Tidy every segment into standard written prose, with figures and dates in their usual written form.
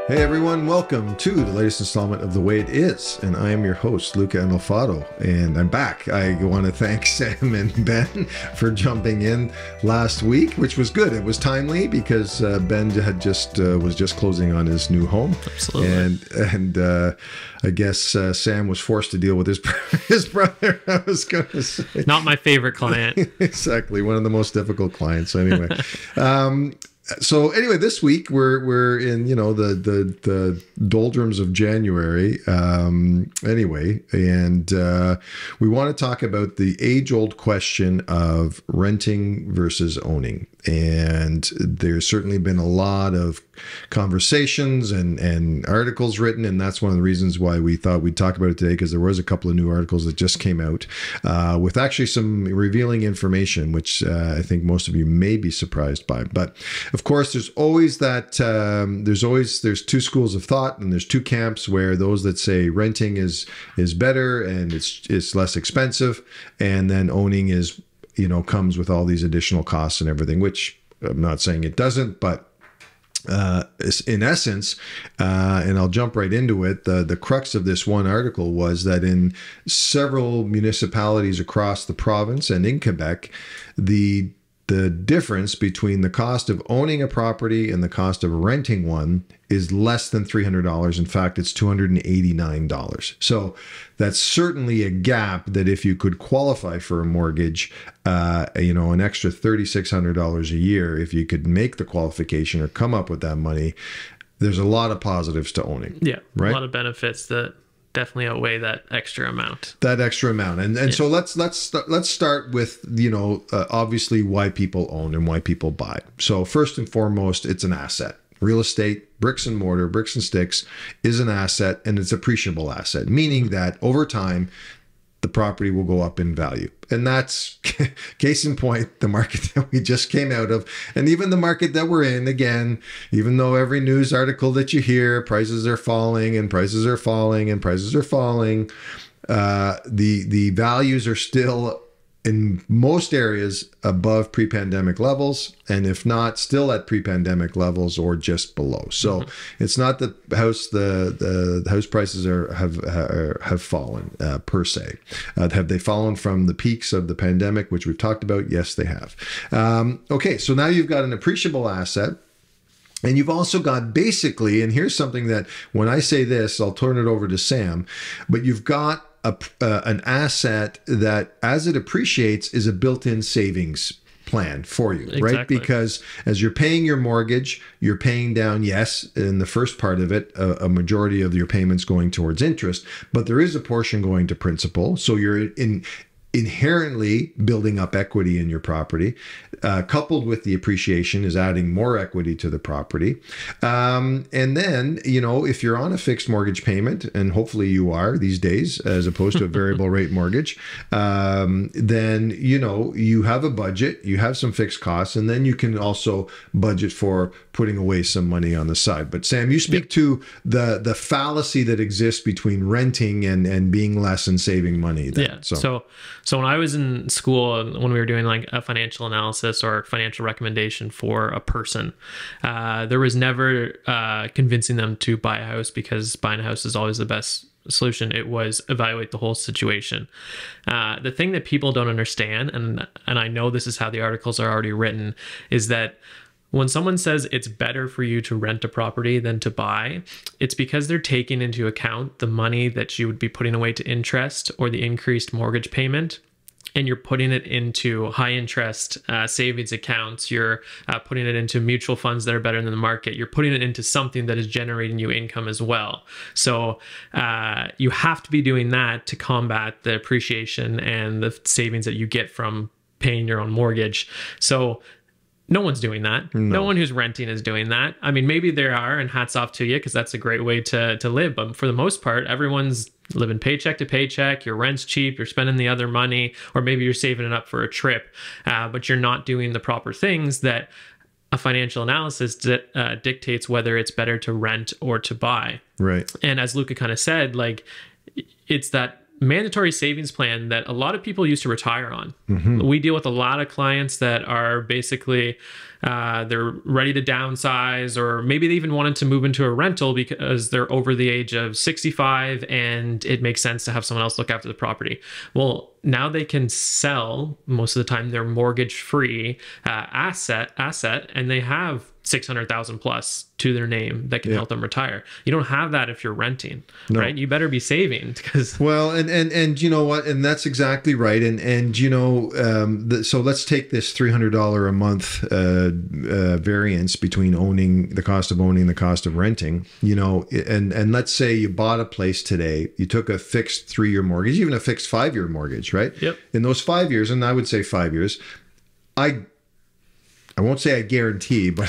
Hey everyone, welcome to the latest installment of The Way It Is, and I am your host, Luca and and I'm back. I want to thank Sam and Ben for jumping in last week, which was good. It was timely because Ben had was just closing on his new home. Absolutely. And I guess Sam was forced to deal with his brother. I was going to say, not my favorite client. Exactly, one of the most difficult clients. Anyway. So anyway, this week we're in the doldrums of January anyway, and we want to talk about the age-old question of renting versus owning. And there's certainly been a lot of conversations and articles written, and that's one of the reasons why we thought we'd talk about it today, because there was a couple of new articles that just came out with actually some revealing information, which I think most of you may be surprised by. But of course, there's always that there's two schools of thought, and there's two camps, where those that say renting is better and it's less expensive, and then owning is comes with all these additional costs and everything, which I'm not saying it doesn't, but in essence, and I'll jump right into it, the crux of this one article was that in several municipalities across the province and in Quebec, the difference between the cost of owning a property and the cost of renting one is less than $300. In fact, it's $289. So that's certainly a gap that if you could qualify for a mortgage, an extra $3,600 a year, if you could make the qualification or come up with that money, there's a lot of positives to owning. Yeah, right? A lot of benefits that definitely outweigh that extra amount. And so let's start with obviously why people own and why people buy. So first and foremost, it's an asset. Real estate, bricks and mortar, bricks and sticks is an asset, and it's an appreciable asset, meaning that over time the property will go up in value. And that's case in point, the market that we just came out of, and even the market that we're in. Again, even though every news article that you hear, prices are falling and prices are falling and prices are falling, the values are still in most areas above pre-pandemic levels, and if not, still at pre-pandemic levels or just below. So it's not that the house prices have fallen per se. Have they fallen from the peaks of the pandemic, which we've talked about? Yes, they have. Okay, so now you've got an appreciable asset. And you've also got basically, and here's something that when I say this, I'll turn it over to Sam, but you've got an asset that, as it appreciates, is a built-in savings plan for you, exactly. Right? Because as you're paying your mortgage, you're paying down, yes, in the first part of it, a majority of your payments going towards interest, but there is a portion going to principal. So you're inherently building up equity in your property, coupled with the appreciation is adding more equity to the property. And then, if you're on a fixed mortgage payment, and hopefully you are these days, as opposed to a variable rate mortgage, then, you have a budget, you have some fixed costs, and then you can also budget for putting away some money on the side. But Sam, you speak to the fallacy that exists between renting and being less and saving money. Then. Yeah. So when I was in school, when we were doing like a financial analysis or financial recommendation for a person, there was never convincing them to buy a house, because buying a house is always the best solution. It was evaluate the whole situation. The thing that people don't understand, and I know this is how the articles are already written, is that when someone says it's better for you to rent a property than to buy, it's because they're taking into account the money that you would be putting away to interest or the increased mortgage payment, and you're putting it into high interest savings accounts. You're putting it into mutual funds that are better than the market. You're putting it into something that is generating you income as well. So you have to be doing that to combat the appreciation and the savings that you get from paying your own mortgage. So no one's doing that. No one who's renting is doing that. I mean, maybe there are, and hats off to you, because that's a great way to live. But for the most part, everyone's living paycheck to paycheck. Your rent's cheap. You're spending the other money, or maybe you're saving it up for a trip, but you're not doing the proper things that a financial analysis dictates whether it's better to rent or to buy. Right. And as Luca kind of said, like, it's that mandatory savings plan that a lot of people used to retire on. We deal with a lot of clients that are basically they're ready to downsize, or maybe they even wanted to move into a rental because they're over the age of 65 and it makes sense to have someone else look after the property. Well, now they can sell most of the time their mortgage-free asset, and they have 600,000 plus to their name that can help them retire. You don't have that if you're renting, right? You better be saving, because and you know what, and that's exactly right. And you know, so let's take this $300 a month variance between the cost of owning, the cost of renting. You know, and let's say you bought a place today, you took a fixed 3-year mortgage, even a fixed 5-year mortgage, right? Yep. In those 5 years, and I would say 5 years, I won't say I guarantee, but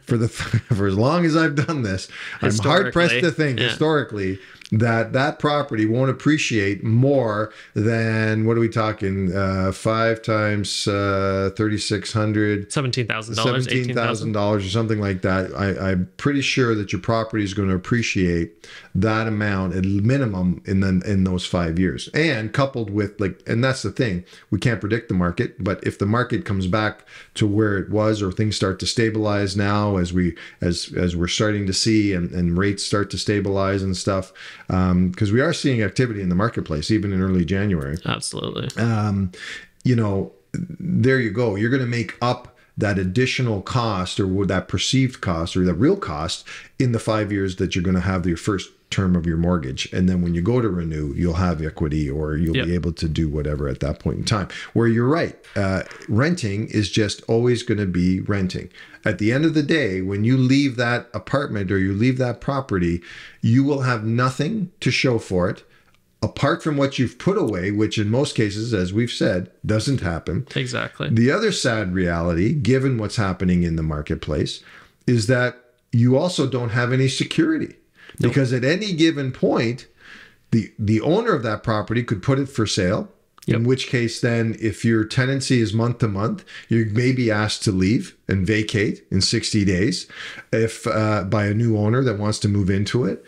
for as long as I've done this, I'm hard pressed to think historically that property won't appreciate more than, what are we talking, 5 times 3,600, $17,000 or something like that. I'm pretty sure that your property is going to appreciate that amount at minimum in those 5 years. And coupled with, and that's the thing, we can't predict the market, but if the market comes back to where it was, or things start to stabilize now as we're starting to see, and rates start to stabilize and stuff, because we are seeing activity in the marketplace even in early January. Absolutely. You know, there you go. You're going to make up that additional cost, or that perceived cost, or the real cost, in the 5 years that you're going to have your first term of your mortgage. And then when you go to renew, you'll have equity, or you'll be able to do whatever at that point in time. Where you're right, renting is just always going to be renting. At the end of the day, when you leave that apartment or you leave that property, you will have nothing to show for it apart from what you've put away, which in most cases, as we've said, doesn't happen. Exactly. The other sad reality, given what's happening in the marketplace, is that you also don't have any security. Nope. Because at any given point, the owner of that property could put it for sale. Yep. In which case, then, if your tenancy is month to month, you may be asked to leave and vacate in 60 days, if by a new owner that wants to move into it.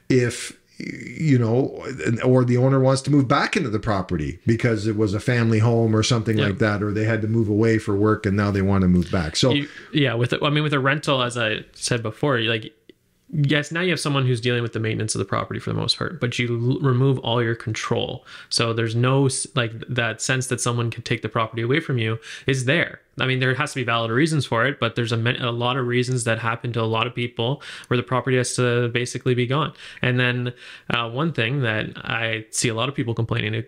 If you know, or the owner wants to move back into the property because it was a family home or something like that, or they had to move away for work and now they want to move back. So with a rental, as I said before, yes, now you have someone who's dealing with the maintenance of the property for the most part, but you remove all your control. So there's no, that sense that someone could take the property away from you is there. I mean, there has to be valid reasons for it, but there's a lot of reasons that happen to a lot of people where the property has to basically be gone. And then one thing that I see a lot of people complaining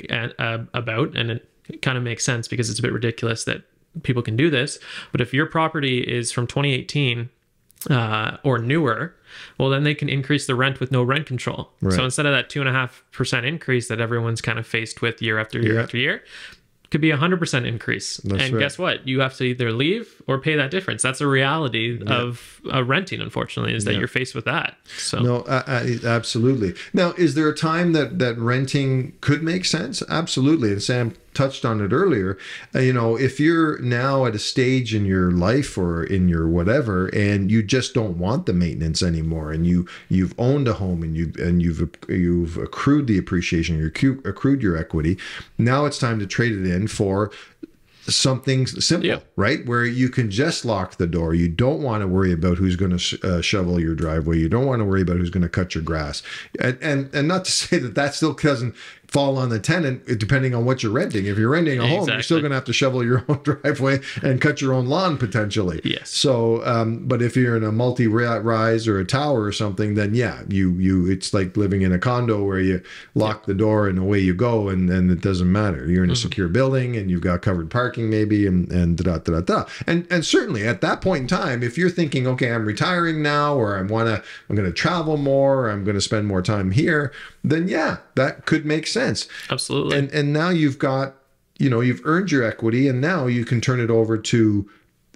about, and it kind of makes sense because it's a bit ridiculous that people can do this, but if your property is from 2018 or newer, well, then they can increase the rent with no rent control. Right. So instead of that 2.5% increase that everyone's kind of faced with year after year after year, could be 100% increase. That's right. Guess what? You have to either leave or pay that difference. That's a reality of renting, unfortunately, is that you're faced with that. So no, absolutely. Now, is there a time that renting could make sense? Absolutely. And Sam touched on it earlier. You know, if you're now at a stage in your life or in your whatever, and you just don't want the maintenance anymore, and you've owned a home and you've accrued the appreciation, you accrued your equity, now it's time to trade it in for something simple, right? Where you can just lock the door. You don't want to worry about who's going to shovel your driveway. You don't want to worry about who's going to cut your grass. And not to say that still doesn't fall on the tenant, depending on what you're renting. If you're renting a home, you're still going to have to shovel your own driveway and cut your own lawn potentially. Yes. So, but if you're in a multi-rise or a tower or something, then it's like living in a condo where you lock the door and away you go, and it doesn't matter. You're in a secure building and you've got covered parking maybe, and da-da-da-da-da. And certainly at that point in time, if you're thinking, okay, I'm retiring now, or I'm going to travel more, or I'm going to spend more time here, then that could make sense. Absolutely. And now you've got, you've earned your equity, and now you can turn it over to,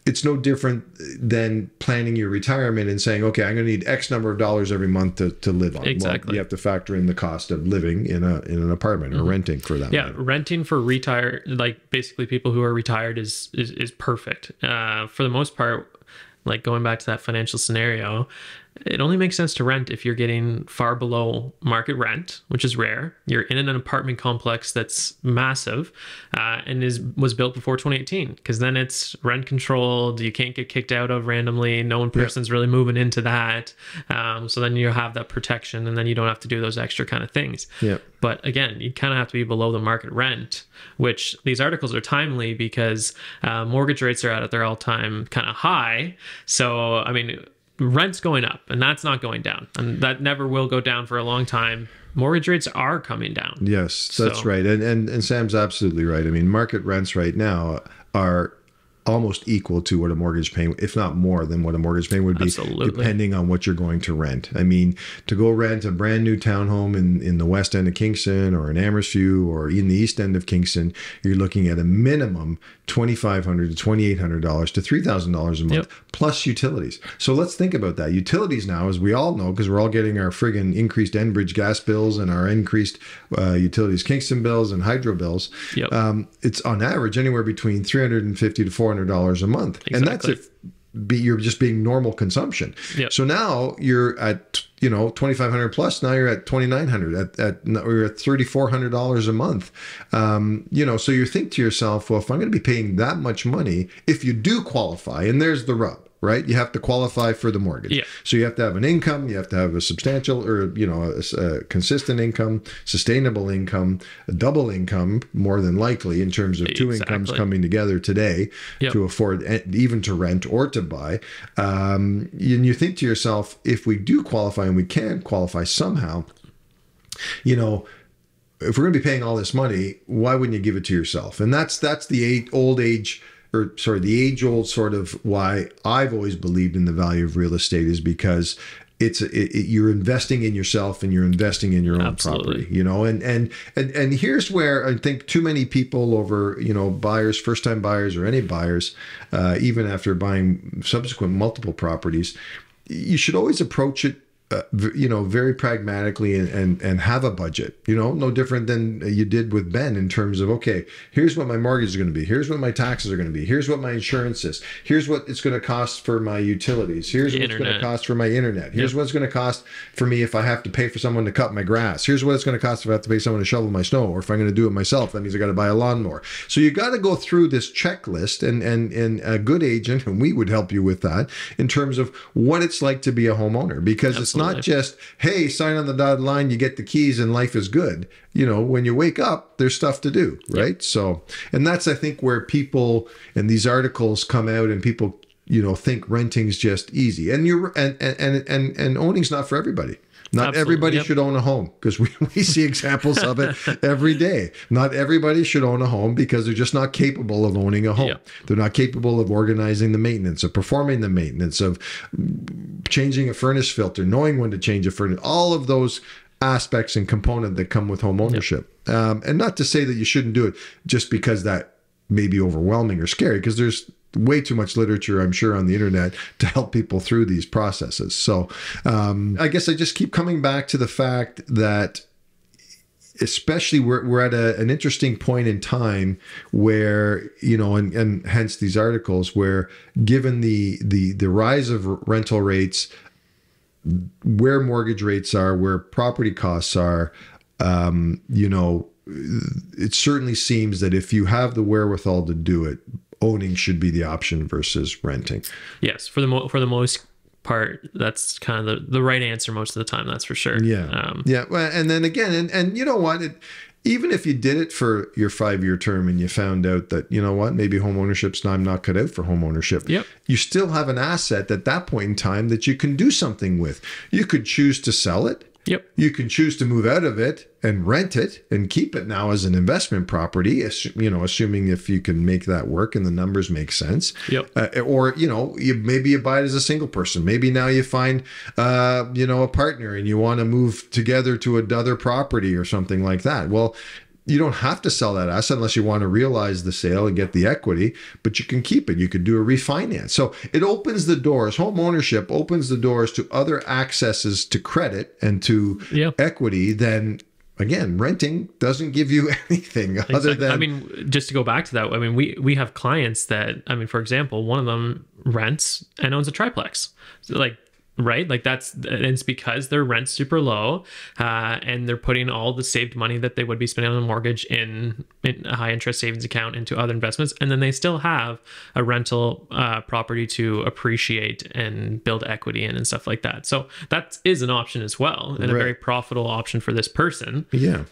it's no different than planning your retirement and saying, okay, I'm going to need X number of dollars every month to live on. Exactly. Well, you have to factor in the cost of living in an apartment or renting for that. Yeah. Renting for basically people who are retired is perfect. For the most part, like going back to that financial scenario, It only makes sense to rent if you're getting far below market rent, which is rare. You're in an apartment complex that's massive and was built before 2018, because then it's rent controlled. You can't get kicked out of randomly. No one person's really moving into that. So then you have that protection, and then you don't have to do those extra kind of things. Yeah. But again, you kind of have to be below the market rent, which these articles are timely because mortgage rates are at their all-time kind of high. So, I mean, rent's going up, and that's not going down, and that never will go down for a long time. Mortgage rates are coming down. Yes, that's right. And Sam's absolutely right. I mean, market rents right now are almost equal to what a mortgage payment, if not more than what a mortgage payment would be, depending on what you're going to rent. I mean, to go rent a brand new townhome in the west end of Kingston or in Amherstview or in the east end of Kingston, you're looking at a minimum $2,500 to $2,800 to $3,000 a month, plus utilities. So let's think about that. Utilities now, as we all know, because we're all getting our friggin' increased Enbridge gas bills and our increased utilities Kingston bills and hydro bills. It's on average anywhere between $350 to $400 a month. Exactly. And that's if you're just being normal consumption. So now you're at, you know, $2,500 plus. Now you're at $2,900 or at $3,400 a month. You know, so you think to yourself, well, if I'm going to be paying that much money, if you do qualify, and there's the rub, right? You have to qualify for the mortgage. So you have to have an income, you have to have a substantial or, you know, a consistent income, sustainable income, a double income, more than likely, in terms of two incomes coming together today to afford even to rent or to buy. And you think to yourself, if we do qualify, and we can qualify somehow, you know, if we're going to be paying all this money, why wouldn't you give it to yourself? And that's the the age-old sort of why I've always believed in the value of real estate, is because you're investing in yourself and you're investing in your own property, you know, and here's where I think too many people over, you know, buyers, first-time buyers or any buyers, even after buying subsequent multiple properties, you should always approach it you know, very pragmatically and have a budget, you know, no different than you did with Ben in terms of, okay, here's what my mortgage is going to be. Here's what my taxes are going to be. Here's what my insurance is. Here's what it's going to cost for my utilities. Here's what it's going to cost for my internet. Here's what it's going to cost for me if I have to pay for someone to cut my grass. Here's what it's going to cost if I have to pay someone to shovel my snow, or if I'm going to do it myself, that means I got to buy a lawnmower. So you got to go through this checklist, and a good agent, and we would help you with that, in terms of what it's like to be a homeowner, because it's not just, hey, sign on the dotted line, you get the keys and life is good. You know, when you wake up, there's stuff to do, right? So, and that's, I think, where people and these articles come out, and people, you know, think renting's just easy, and and owning's not for everybody. Not everybody should own a home, because we see examples of it every day. Not everybody should own a home because they're just not capable of owning a home. They're not capable of organizing the maintenance, of performing the maintenance, of changing a furnace filter, knowing when to change a furnace, all of those aspects and components that come with home ownership. And not to say that you shouldn't do it just because that may be overwhelming or scary, because there's way too much literature, I'm sure, on the internet to help people through these processes. So I guess I just keep coming back to the fact that, especially we're at an interesting point in time where, you know, and hence these articles, where given the rise of rental rates, where mortgage rates are, where property costs are, you know, it certainly seems that if you have the wherewithal to do it, owning should be the option versus renting. Yes, for the most part, that's kind of the right answer most of the time. That's for sure. Yeah. Well, and then again, and you know what? Even if you did it for your 5-year term and you found out that, you know what, maybe home ownership's I'm not cut out for home ownership. You still have an asset at that point in time that you can do something with. You could choose to sell it. You can choose to move out of it and rent it and keep it now as an investment property, you know, assuming if you can make that work and the numbers make sense. Or, you know, maybe you buy it as a single person. Maybe now you find, you know, a partner and you want to move together to another property or something like that. Well, you don't have to sell that asset unless you want to realize the sale and get the equity, but you can keep it. You could do a refinance. So it opens the doors. Home ownership opens the doors to other accesses to credit and to equity than, again, renting doesn't give you anything other than... I mean, just to go back to that, I mean, we have clients that, I mean, for example, one of them rents and owns a triplex. So, like, right? Like it's because their rent's super low, and they're putting all the saved money that they would be spending on a mortgage in a high interest savings account into other investments, and then they still have a rental property to appreciate and build equity in and stuff like that. So that is an option as well, and a very profitable option for this person. Yeah.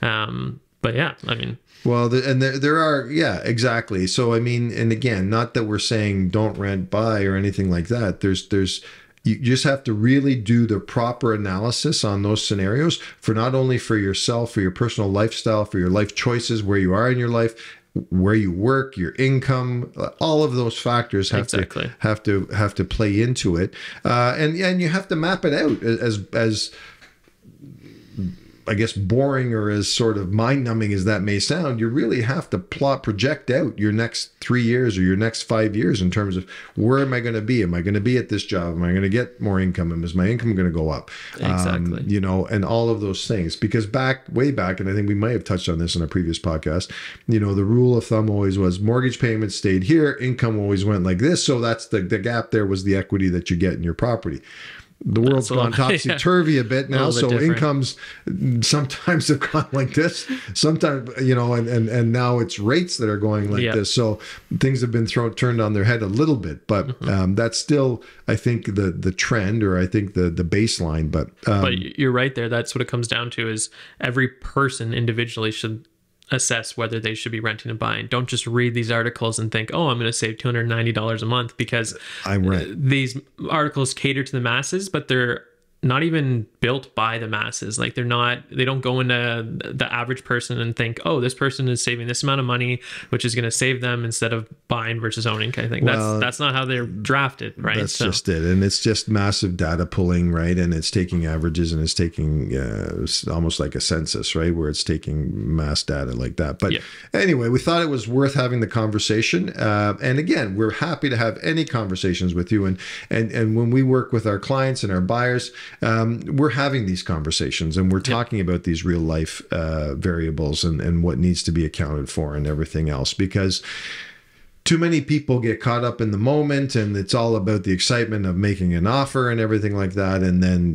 But yeah, I mean. Well, and there are, yeah, exactly. So, I mean, and again, not that we're saying don't rent, buy or anything like that. You just have to really do the proper analysis on those scenarios for not only for yourself, for your personal lifestyle, for your life choices, where you are in your life, where you work, your income, all of those factors have to play into it. And you have to map it out as I guess boring or as sort of mind-numbing as that may sound. You really have to project out your next 3 years or your next 5 years in terms of where am I going to be? Am I going to be at this job? Am I going to get more income? Is my income going to go up? Exactly. And all of those things. Because way back, and I think we might have touched on this in a previous podcast, the rule of thumb always was mortgage payments stayed here, income always went like this. So that's the gap there was the equity that you get in your property. The world's gone topsy-turvy a bit now, so incomes sometimes have gone like this, sometimes, and now it's rates that are going like this. So things have been turned on their head a little bit, but that's still, I think, the trend, or I think the baseline. But you're right there. That's what it comes down to, is every person individually should assess whether they should be renting and buying. Don't just read these articles and think, oh, I'm going to save $290 a month, because these articles cater to the masses, but they're not even built by the masses. Like they don't go into the average person and think, oh, this person is saving this amount of money, which is going to save them instead of buying versus owning kind of thing. That's not how they're drafted, right? That's just it. And it's just massive data pulling, right? And it's taking averages, and it's taking almost like a census, right? Where it's taking mass data like that. But anyway, we thought it was worth having the conversation. And again, we're happy to have any conversations with you. And when we work with our clients and our buyers, we're having these conversations, and we're talking about these real life variables and what needs to be accounted for and everything else, because too many people get caught up in the moment, and it's all about the excitement of making an offer and everything like that. And then,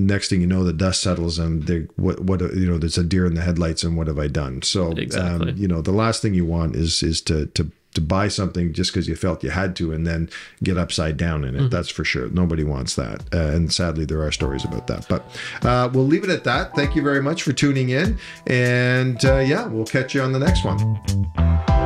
next thing you know, the dust settles, and there's a deer in the headlights, and what have I done? So, the last thing you want is to buy something just because you felt you had to, and then get upside down in it. That's for sure. Nobody wants that. And sadly, there are stories about that. But we'll leave it at that. Thank you very much for tuning in. And we'll catch you on the next one.